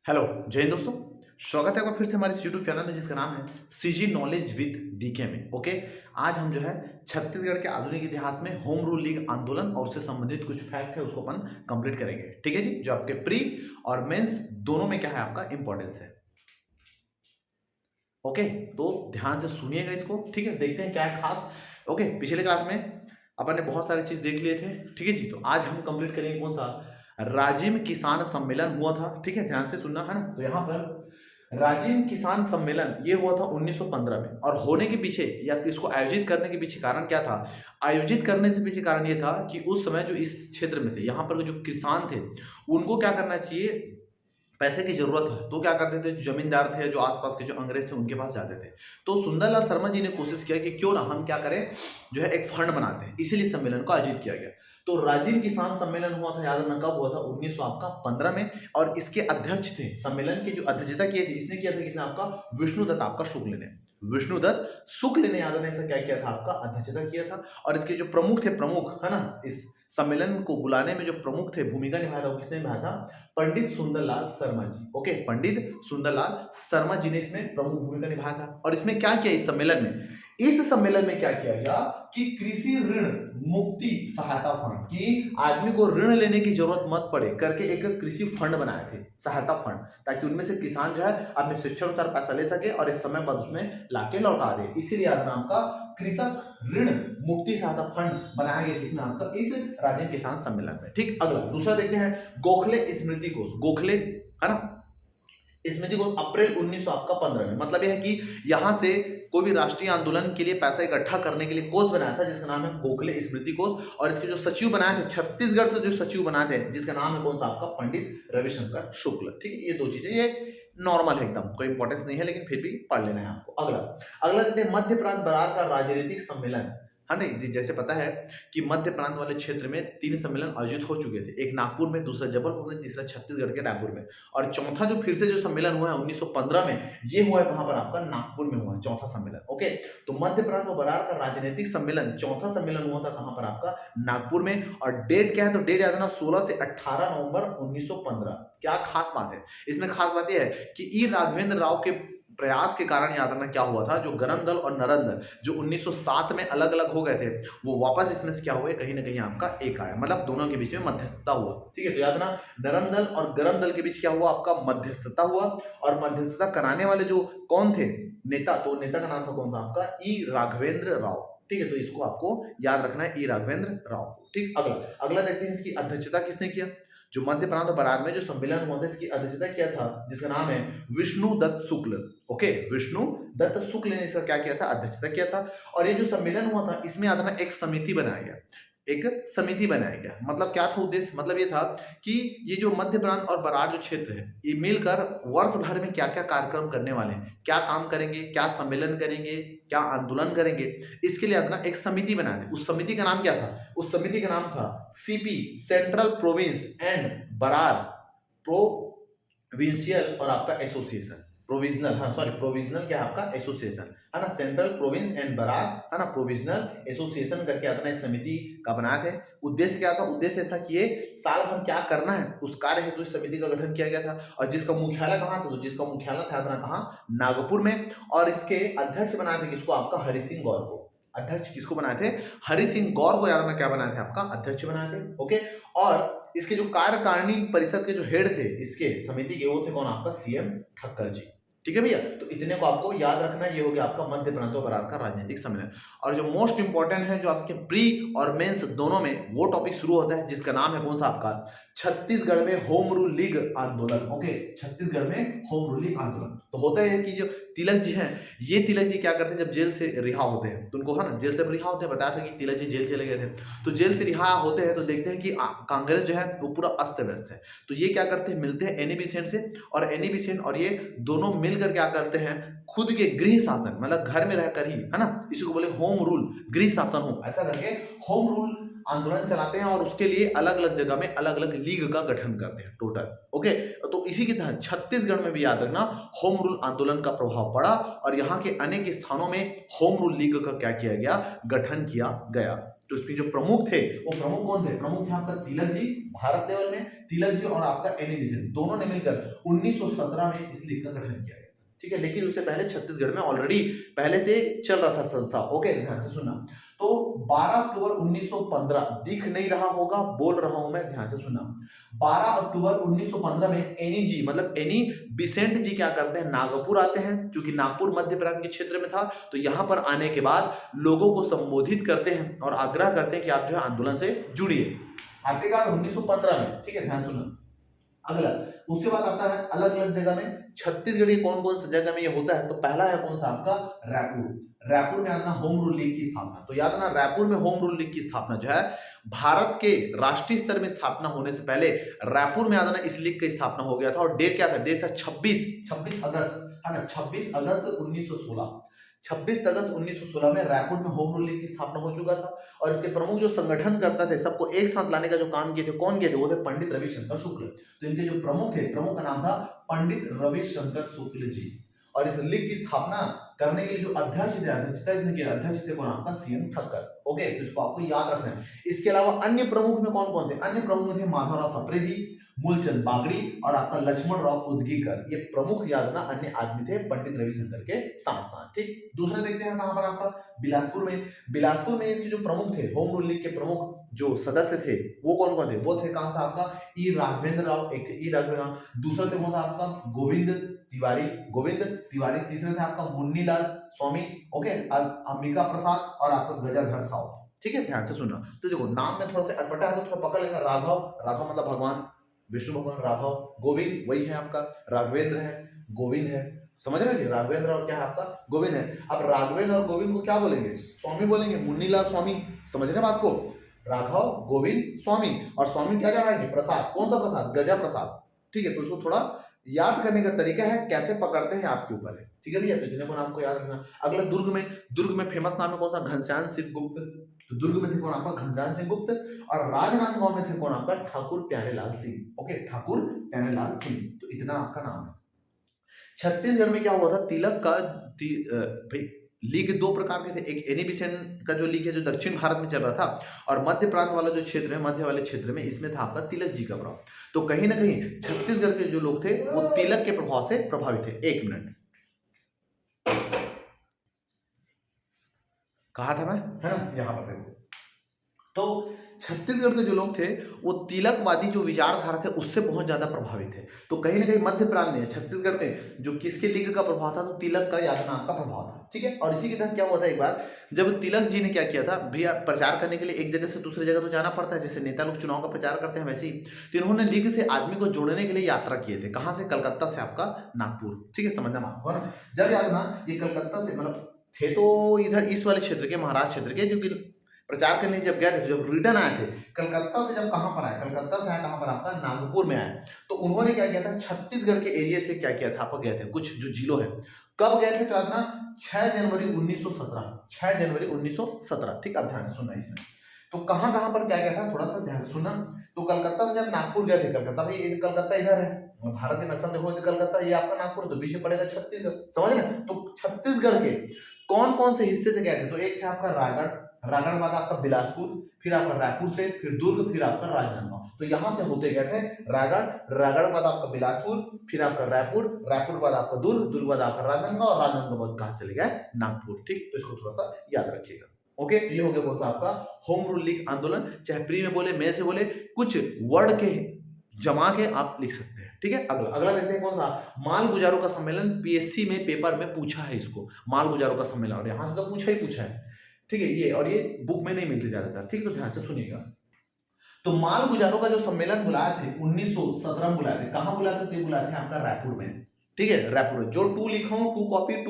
Hello जय हिंद दोस्तों। स्वागत है आपका फिर से हमारे इस यूट्यूब चैनल में जिसका नाम है सीजी नॉलेज विद डीके में। ओके, आज हम जो है छत्तीसगढ़ के आधुनिक इतिहास में होम रूल लीग आंदोलन और उससे संबंधित कुछ फैक्ट है उसको अपन कंप्लीट करेंगे। ठीक है जी, जो आपके प्री और मेंस दोनों में क्या है आपका इंपॉर्टेंस है। ओके, तो ध्यान से सुनिएगा इसको। ठीक है, देखते हैं क्या है खास। ओके, पिछले क्लास में अपन ने बहुत सारी चीज देख लिए थे। ठीक है जी, तो आज हम कंप्लीट करेंगे कौन सा, राजिम किसान सम्मेलन हुआ था। ठीक है, ध्यान से सुनना है ना। तो यहाँ पर राजिम किसान सम्मेलन ये हुआ था 1915 में, और होने के पीछे या इसको आयोजित करने के पीछे कारण क्या था। आयोजित करने से पीछे कारण ये था कि उस समय जो इस क्षेत्र में थे, यहाँ पर जो किसान थे, उनको क्या करना चाहिए, पैसे की जरूरत है, तो क्या करते थे, जो जमींदार थे, जो आसपास के जो अंग्रेज थे, उनके पास जाते थे। तो सुंदरलाल शर्मा जी ने कोशिश किया कि क्यों ना हम क्या करें, जो है एक फंड बनाते हैं, इसीलिए सम्मेलन को आयोजित किया गया। तो राजीव किसान सम्मेलन हुआ था, याद रखना कब हुआ था, 1915 में। और इसके अध्यक्ष थे, सम्मेलन की जो अध्यक्षता की थी, इसने किया था, किसने, आपका विष्णुदत्त आपका शुक्ल ने। विष्णुदत्त शुक्ल ने, याद रखना, ऐसा क्या किया था, आपका अध्यक्षता किया था। और इसके जो प्रमुख थे, प्रमुख है ना, इस सम्मेलन को बुलाने में जो प्रमुख थे, भूमिका निभाया था, वो किसने निभाया था, पंडित सुंदरलाल शर्मा जी। ओके, पंडित सुंदरलाल शर्मा जी ने इसमें प्रमुख भूमिका निभाया था। और इसमें क्या किया, इस सम्मेलन में, इस सम्मेलन में क्या किया गया कि कृषि ऋण मुक्ति सहायता फंड, कि आदमी को ऋण लेने की जरूरत मत पड़े करके एक कृषि फंड बनाए थे, सहायता फंड, ताकि उनमें से किसान जो है अपने शिक्षा अनुसार पैसा ले सके और इस समय बाद उसमें लाके लौटा दे। इसीलिए याद नाम का कृषक ऋण मुक्ति सहायता फंड बनाया गया, किस नाम का, इस राजीव किसान सम्मेलन में। ठीक, अगला दूसरा देखते हैं, गोखले स्मृति कोष, गोखले है ना, स्मृति कोष अप्रैल 1915 में। मतलब यह है कि यहां से कोई भी राष्ट्रीय आंदोलन के लिए पैसा इकट्ठा करने के लिए कोष बनाया था, जिसका नाम है गोखले स्मृति कोष। और इसके जो सचिव बनाए थे, छत्तीसगढ़ से जो सचिव बनाए थे, जिसका नाम है कौन सा, आपका पंडित रविशंकर शुक्ल। ठीक है, ये दो चीजें, ये नॉर्मल है एकदम, कोई इंपॉर्टेंस नहीं है, लेकिन फिर भी पढ़ लेना है आपको। अगला अगला देखते हैं, मध्य प्रांत बरार का राजनीतिक सम्मेलन। हाँ नहीं, जैसे पता है कि मध्य प्रांत वाले क्षेत्र में 3 सम्मेलन आयोजित हो चुके थे, एक नागपुर में, दूसरा जबलपुर में, तीसरा छत्तीसगढ़ के रायपुर में। और चौथा जो फिर से जो सम्मेलन हुआ है 1915 में, ये हुआ है कहां पर, आपका नागपुर में हुआ है चौथा सम्मेलन। ओके, तो मध्य प्रांत और बरार का राजनीतिक सम्मेलन, चौथा सम्मेलन हुआ था कहां पर, आपका नागपुर में। और डेट क्या है, तो डेट याद रखना 16 से 18 नवंबर 1915। क्या खास बात है इसमें, खास बात यह है कि ई राघवेंद्र राव के प्रयास के कारण, याद रखना क्या हुआ था, जो गरम दल और नरम दल जो 1907 में अलग अलग हो गए थे, वो वापस इसमें से क्या हुए, कहीं ना कहीं आपका एक आया, मतलब दोनों के बीच में मध्यस्थता हुआ। ठीक है, तो याद रखना, नरम दल और गरम दल के बीच क्या हुआ, आपका मध्यस्थता हुआ। और मध्यस्थता कराने वाले जो कौन थे, नेता, तो नेता का नाम था कौन सा, आपका ई राघवेंद्र राव। ठीक है, तो इसको आपको याद रखना है, ई राघवेंद्र राव। ठीक, अगला अगला देखते हैं, इसकी अध्यक्षता किसने किया, जो मध्य प्रांत और बरार में जो सम्मेलन हुआ था, इसकी अध्यक्षता किया था, जिसका नाम है विष्णु दत्त शुक्ल। ओके, विष्णु दत्त शुक्ल ने इसका क्या किया था, अध्यक्षता किया था। और ये जो सम्मेलन हुआ था, इसमें आता ना एक समिति बनाया गया, एक समिति बनाया गया। मतलब क्या था उद्देश्य, मतलब ये था कि ये जो मध्य प्रांत और बरार जो क्षेत्र है, ये मिलकर वर्ष भर में क्या क्या कार्यक्रम करने वाले हैं, क्या काम करेंगे, क्या सम्मेलन करेंगे, क्या आंदोलन करेंगे, इसके लिए अपना एक समिति बनाए थे। उस समिति का नाम क्या था, उस समिति का नाम था CP, central province and Berar provincial और आपका एसोसिएशन, प्रोविजनल, हाँ सॉरी, प्रोविजनल क्या है आपका, एसोसिएशन है ना, सेंट्रल प्रोविंस एंड बरार है ना, प्रोविजनल एसोसिएशन करके अपना एक समिति का बनाए थे। उद्देश्य क्या था, उद्देश्य था कि ये साल भर क्या करना है, उस कार्य हेतु इस समिति का गठन किया गया था। और जिसका मुख्यालय कहाँ था, तो जिसका मुख्यालय था अपना कहाँ, नागपुर में। और इसके अध्यक्ष बनाए थे किसको, आपका हरि सिंह गौर को। अध्यक्ष किसको बनाए थे, हरि सिंह गौर को, याद रखना क्या बनाए थे, आपका अध्यक्ष बनाए थे। ओके, और इसके जो कार्यकारिणी परिषद के जो हेड थे इसके समिति के, वो थे कौन, आपका सीएम ठक्कर जी। ठीक है भैया, तो इतने को आपको याद रखना है। ये हो गया आपका मध्य प्रांत और बरार का राजनीतिक सम्मेलन। और जो मोस्ट इंपॉर्टेंट है, जो आपके प्री और मेंस दोनों में, वो टॉपिक शुरू होता है, जिसका नाम है कौन सा, आपका छत्तीसगढ़ में होम रूल लीग आंदोलन। ओके, छत्तीसगढ़ में होम रूल लीग आंदोलन। तो होता है कि जो तिलक जी हैं, ये तिलक जी क्या करते हैं, जब जेल से रिहा होते हैं, तो उनको है ना, जेल से रिहा होते हैं, बताया था कि तिलक जी जेल चले गए थे, तो जेल से रिहा होते हैं, तो देखते हैं कि कांग्रेस जो है वो पूरा अस्त व्यस्त है। तो ये क्या करते हैं, मिलते हैं एनी बेसेंट से, और एनी बेसेंट और ये दोनों मिलकर क्या करते हैं, खुद के गृह शासन, मतलब घर में रहकर ही, है ना, इसी को बोले होम रूल, गृह शासन हो, ऐसा करके होम रूल आंदोलन चलाते हैं। और उसके लिए अलग अलग जगह में अलग अलग लीग का गठन करते हैं टोटल। ओके, तो इसी के तहत छत्तीसगढ़ में भी याद रखना, होम रूल आंदोलन का प्रभाव पड़ा, और यहाँ के अनेक स्थानों में होम रूल लीग का क्या किया गया, गठन किया गया। तो इसमें जो प्रमुख थे, वो प्रमुख कौन थे, प्रमुख थे आपका तिलक जी, भारत लेवल में तिलक जी और आपका एनी बेसेंट दोनों ने मिलकर 1917 में इस लीग का गठन किया गया, ठीक है। लेकिन उससे पहले छत्तीसगढ़ में ऑलरेडी पहले से चल रहा था संस्था, ओके, ध्यान से सुनना। तो 12 अक्टूबर 1915, दिख नहीं रहा होगा, बोल रहा हूं मैं, ध्यान से सुनना। 12 अक्टूबर 1915 में एनी जी मतलब एनी बिसेंट जी क्या करते हैं, नागपुर आते हैं, क्योंकि नागपुर मध्य प्रांत के क्षेत्र में था। तो यहां पर आने के बाद लोगों को संबोधित करते हैं और आग्रह करते हैं कि आप जो है आंदोलन से जुड़िए। आते का 1915 में, ठीक है, ध्यान सुनना। अगला उसके बाद आता है अलग अलग जगह में। छत्तीसगढ़ की कौन कौन सी जगह में ये होता है, तो पहला है कौन सा आपका, रायपुर। रायपुर में याद ना होम रूल लीग की स्थापना, तो याद ना रायपुर में होम रूल लीग की स्थापना जो है भारत के राष्ट्रीय स्तर में स्थापना होने से पहले रायपुर में याद ना इस लीग की स्थापना हो गया था। और डेट क्या था, डेट था 26 अगस्त, है ना, 26 अगस्त 1916। 26 अगस्त 1916 में रायपुर में होम रूल लीग की स्थापना हो चुका था। और इसके प्रमुख जो संगठन करता थे, सबको एक साथ लाने का जो काम किए थे, कौन किए थे, वो थे पंडित रविशंकर शुक्ल। तो इनके जो प्रमुख थे, प्रमुख का नाम था पंडित रविशंकर शुक्ल जी। और इस लीग की स्थापना करने के लिए जो अध्यक्ष थे, अध्यक्षता इसने किया, अध्यक्ष थे कौन, आपका सीएन ठक्कर, ओके, तो इसको आपको याद रखना है। इसके अलावा अन्य प्रमुख में कौन कौन थे, अन्य प्रमुख में थे माधवराव सप्रे जी, मूलचंद बागड़ी और आपका लक्ष्मण राव उदगीकर, ये प्रमुख याद ना अन्य आदमी थे पंडित रविशंकर के साथ साथ, ठीक। दूसरा देखते हैं कहां पर, आपका बिलासपुर में। बिलासपुर में इसके जो प्रमुख थे, होम रूल लीग के प्रमुख जो सदस्य थे, वो कौन कौन थे, वो थे कहां से आपका ई राघवेंद्र राव, एक थे ई राघवेंद्र राव, दूसरा थे कौन सा आपका गोविंद तिवारी, तीसरे थे आपका मुन्नीलाल स्वामी, ओके, अंबिका प्रसाद और आपका गजाधर साहू, ठीक है, ध्यान से सुनना। तो देखो नाम में थोड़ा सा अटपटा है तो थोड़ा पकड़ लेना। राघव मतलब भगवान विष्णु भगवान, राघव, गोविंद वही है आपका, राघवेंद्र है, गोविंद है, समझ रहे जी, राघवेंद्र और क्या है आपका गोविंद है। अब राघवेंद्र और गोविंद को क्या बोलेंगे, स्वामी बोलेंगे, मुन्नीलाल स्वामी, समझ रहे बात को, राघव गोविंद स्वामी, और स्वामी क्या जाएंगे, प्रसाद, कौन सा प्रसाद, गजा प्रसाद, ठीक है। तो इसको थोड़ा याद करने का तरीका है, कैसे पकड़ते हैं आपके ऊपर है, ठीक है भैया। तो जिन्हें को नाम को याद रखना। अगला दुर्ग में फेमस नाम है कौन सा, घनश्याम सिंह गुप्त। तो दुर्ग में थे कौन आपका घनश्याम सिंह गुप्त, और राजनांदगांव में थे कौन आपका ठाकुर प्यारेलाल सिंह, ओके, ठाकुर प्यारेलाल सिंह। तो इतना आपका नाम है। छत्तीसगढ़ में क्या हुआ था, तिलक का भाई लीग दो प्रकार के थे, एक एनी बेसेंट का जो लीग है जो दक्षिण भारत में चल रहा था, और मध्य प्रांत वाला जो क्षेत्र है, मध्य वाले क्षेत्र में, इसमें था आपका तिलक जी का प्रभाव। तो कहीं ना कहीं छत्तीसगढ़ के जो लोग थे वो तिलक के प्रभाव से प्रभावित थे। एक मिनट, कहा था मैं, है ना, यहां पर देखो। तो छत्तीसगढ़ के जो लोग थे वो तिलकवादी जो विचारधारा थे उससे बहुत ज्यादा प्रभावित थे। तो कहीं ना कहीं मध्य प्रांत में, छत्तीसगढ़ में जो किसके लीग का प्रभाव था, तो तिलक का यादनाम का प्रभाव था, ठीक है। और इसी के तहत क्या हुआ था, एक बार जब तिलक जी ने क्या किया था, भैया प्रचार करने के लिए एक जगह से दूसरी जगह तो जाना पड़ता है, जैसे नेता लोग चुनाव का प्रचार करते हैं वैसे ही। तो इन्होंने लीग से आदमी को जोड़ने के लिए यात्रा किए थे, कहां से, कलकत्ता से आपका नागपुर, ठीक है, समझना होगा ना। जब याद ना ये कलकत्ता से मतलब थे तो इधर इस वाले क्षेत्र के, महाराष्ट्र क्षेत्र के, जो कि प्रचार करने जब गए थे, जब रिटर्न आए थे कलकत्ता से, जब कहां पर आए, कलकत्ता से आए कहां पर आपका नागपुर में आए। तो उन्होंने क्या किया था, छत्तीसगढ़ के एरिया से क्या किया था, आप गए थे कुछ जो जिलों है, कब गए थे, तो ना 6 जनवरी 1917, 6 जनवरी 1917, ठीक है, ध्यान से सुनना इसमें। तो कहां कहां पर क्या गया था, थोड़ा सा ध्यान से सुनना। तो कलकत्ता से जब नागपुर गए थे, कलकत्ता भाई, कलकत्ता इधर है, भारत के नक्शा देखो, कलकत्ता ये आपका नागपुर, तो पीछे पड़ेगा छत्तीसगढ़, समझ रहे। तो छत्तीसगढ़ के कौन कौन से हिस्से से गए थे, तो एक है आपका रायगढ़, रायगढ़ बाद आपका बिलासपुर, फिर आपका रायपुर से, फिर दुर्ग, फिर आपका राजनांदगांव। तो यहां से होते गए थे रायगढ़, रायगढ़ बाद आपका बिलासपुर, फिर आपका रायपुर, रायपुर बाद आपका दुर्ग, दुर्ग बाद आपका राजनांदगांव, और राजनांदगांव बाद कहां चले गए, नागपुर, ठीक। तो इसको थोड़ा सा याद रखिएगा, ओके। ये हो गया कौन सा आपका होम रूल लीग आंदोलन, चाहे प्री में बोले, में से बोले, कुछ वर्ड के जमा के आप लिख सकते हैं, ठीक है। अगला देखते हैं कौन सा, माल गुजारों का सम्मेलन। पीएससी में पेपर में पूछा है इसको, माल गुजारों का सम्मेलन, और यहां से तो पूछा है, ठीक है। ये और ये बुक में नहीं मिलते ज्यादातर, ठीक, तो ध्यान से सुनिएगा। तो माल गुजारों का जो सम्मेलन बुलाया थे 1917 में बुलाए थे, कहां बुलाए थे, तो बुलाए थे आपका रायपुर में, ठीक है, रायपुर में। जो 2 लिखा हूं, 2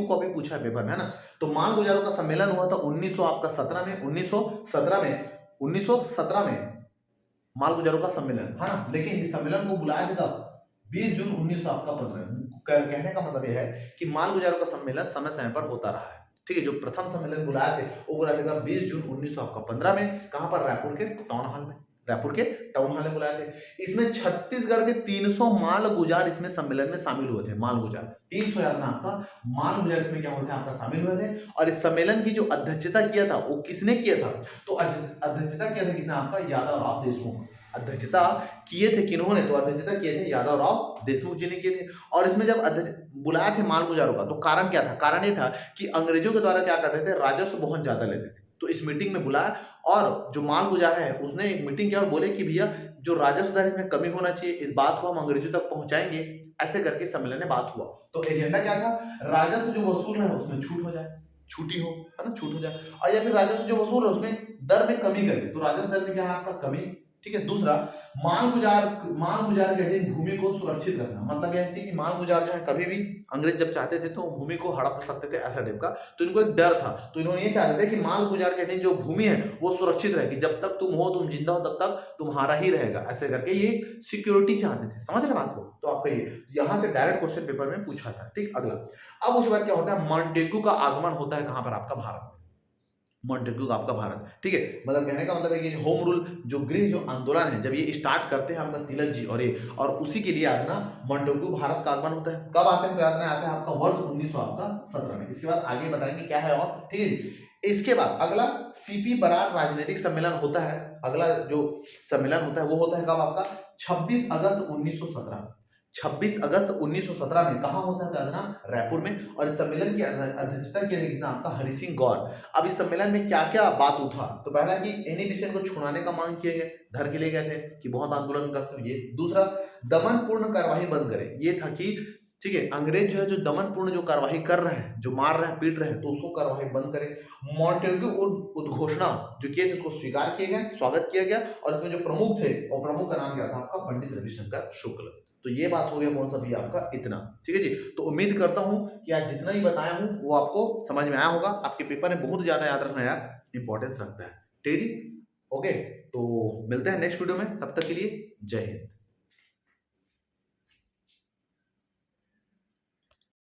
कॉपी पूछा है पेपर में, है ना। तो माल गुजारों का सम्मेलन हुआ था 1917 में, 1917 में माल गुजारों का सम्मेलन, है ना। लेकिन इस सम्मेलन को बुलाया था 20 जून 1915। कहने का मतलब यह है कि माल गुजारों का सम्मेलन समय समय पर होता रहा है, ठीक है। जो प्रथम सम्मेलन बुलाया थे वो बुलाया था 20 जून 1915 में, कहां पर, रायपुर के टाउन हॉल में, रायपुर के टाउन हॉल में बुलाए थे। इसमें छत्तीसगढ़ के 300 माल गुजार इसमें सम्मेलन में शामिल हुए थे, माल गुजार 300 याद ना आपका, माल गुजार इसमें क्या हुए थे आपका, शामिल हुए थे। और इस सम्मेलन की जो अध्यक्षता किया था वो किसने किया था, तो अध्यक्षता किया था किसने, आपका यादव राव देशमुख, अध्यक्षता किए थे किन्होंने, तो अध्यक्षता किए थे यादव राव देशमुख जी ने किए थे। और इसमें जब अध्यक्ष बुलाया थे मालगुजारों का, तो कारण क्या था? कारण ये था कि अंग्रेजों के द्वारा क्या करते थे, राजस्व बहुत ज्यादा लेते थे। तो इस मीटिंग में बुलाया और जो मालगुजार है उसने एक मीटिंग किया और बोले कि भैया जो राजस्व दर इसमें कमी होना चाहिए, इस बात को हम अंग्रेजों तक पहुंचाएंगे। ऐसे करके सम्मेलन में बात हुआ। तो एजेंडा क्या था? राजस्व जो वसूल है उसमें छूट हो जाए, छूटी हो, है ना, छूट हो जाए। और या फिर राजस्व जो वसूल है उसमें दर में कमी कर दे, तो राजस्व दर में क्या है आपका? कमी। ठीक है। दूसरा, मालगुजार के अधीन भूमि को सुरक्षित रखना, मतलब ऐसे कि मालगुजार जो है कभी भी अंग्रेज जब चाहते थे तो भूमि को हड़प सकते थे, ऐसा टाइप का। तो इनको एक डर था, तो इन्होंने ये चाहते थे कि मालगुजार के अधीन जो भूमि है वो सुरक्षित रहेगी, जब तक तुम हो, तुम जिंदा हो, तब तक तुम्हारा ही रहेगा, ऐसे करके ये सिक्योरिटी चाहते थे। समझ रहे बात को? तो आपका ये यहां से डायरेक्ट क्वेश्चन पेपर में पूछा था। ठीक, अगला। अब उसके बाद क्या होता है? मॉन्टेग्यू का आगमन होता है कहां पर? आपका भारत में। मॉन्टेग्यू का आपका भारत, ठीक है। मतलब कहने का मतलब है कि होम रूल जो गृह जो आंदोलन है, जब ये स्टार्ट करते हैं आपका तिलक जी और उसी के लिए आज ना मॉन्टेग्यू भारत का आगमन होता है। कब आते हैं? तो याद नहीं आता है आपका वर्ष 1917 में। इसके बाद आगे बताएंगे क्या है और, ठीक है जी। इसके बाद अगला सीपी बरार राजनीतिक सम्मेलन होता है। अगला जो सम्मेलन होता है वो होता है कब आपका? 26 अगस्त 1917। 26 अगस्त 1917 में कहां होता है? दादरा रायपुर में। और इस सम्मेलन की अध्यक्षता की रही आपका हरि सिंह गौर। अब इस सम्मेलन में क्या क्या बात उठा? तो पहला कि इनहिबिशन को छुड़ाने का मांग किए गए, धर के लिए गए थे कि बहुत आंदोलन करते हैं ये। दूसरा, दमन पूर्ण कार्यवाही बंद करें, ये था कि ठीक है, अंग्रेज जो है जो दमन पूर्ण जो कार्यवाही कर रहे हैं, जो मार रहे हैं, पीट रहे हैं, तो उसको कार्यवाही बंद करें। मॉन्टेग्यू उद्घोषणा जो किए थे उसको स्वीकार किया गया, स्वागत किया गया। और इसमें जो प्रमुख थे और प्रमुख का नाम क्या था आपका? पंडित रविशंकर शुक्ल। तो ये बात हो गया कौन सा भी आपका? इतना। ठीक है जी। तो उम्मीद करता हूं कि आज जितना ही बताया हूं वो आपको समझ में आया होगा। आपके पेपर में बहुत ज्यादा याद रखना यार इंपॉर्टेंस रखता है। ठीक है जी। ओके, तो मिलते हैं नेक्स्ट वीडियो में, तब तक के लिए जय हिंद।